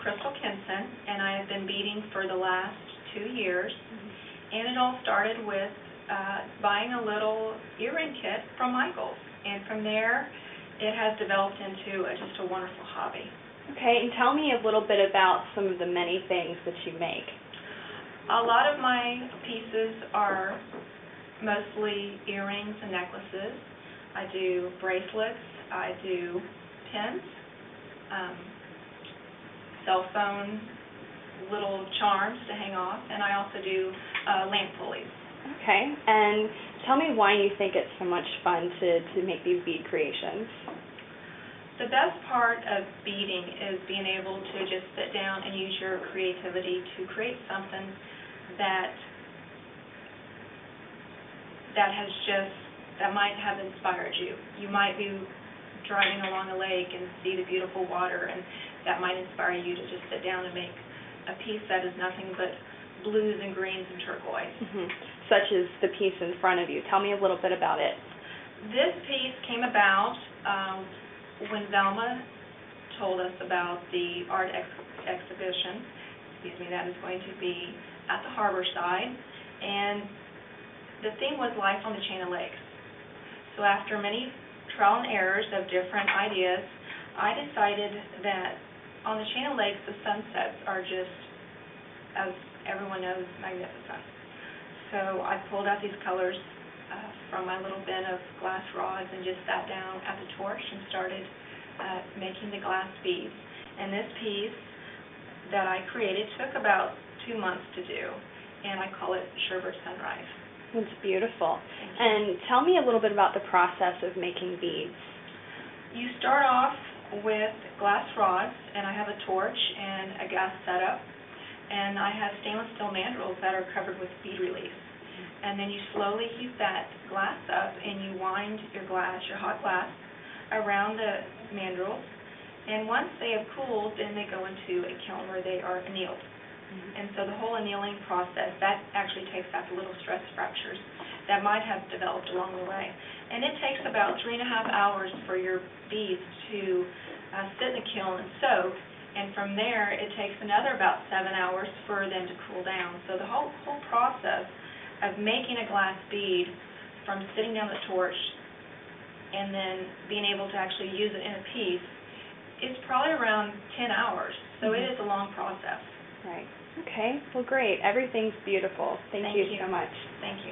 Crystal Kinson, and I have been beading for the last 2 years. And it all started with buying a little earring kit from Michael's, and from there it has developed into just a wonderful hobby. Okay, and tell me a little bit about some of the many things that you make. A lot of my pieces are mostly earrings and necklaces. I do bracelets, I do pins, cell phone, little charms to hang off, and I also do lamp pulleys. Okay, and tell me why you think it's so much fun to make these bead creations. The best part of beading is being able to just sit down and use your creativity to create something that might have inspired you. You might be driving along a lake and see the beautiful water, and that might inspire you to just sit down and make a piece that is nothing but blues and greens and turquoise. Such as the piece in front of you. Tell me a little bit about it. This piece came about when Velma told us about the art exhibition, that is going to be at the harbor side, and the theme was life on the chain of lakes. So after many trial and errors of different ideas, I decided that on the chain of lakes, the sunsets are just, as everyone knows, magnificent. So I pulled out these colors from my little bin of glass rods and just sat down at the torch and started making the glass beads. And this piece that I created took about 2 months to do, and I call it Sherbert Sunrise. It's beautiful. And tell me a little bit about the process of making beads. You start off with glass rods, and I have a torch and a gas setup, and I have stainless steel mandrels that are covered with bead relief. And then you slowly heat that glass up, and you wind your hot glass, around the mandrels. And once they have cooled, then they go into a kiln where they are annealed. And so the whole annealing process, that actually takes out the little stress fractures that might have developed along the way. And it takes about 3.5 hours for your beads to sit in the kiln and soak. And from there, it takes another about 7 hours for them to cool down. So the whole process of making a glass bead, from sitting down the torch and then being able to actually use it in a piece, is probably around 10 hours. So it is a long process. Right. Okay. Well, great. Everything's beautiful. Thank you so much. Thank you.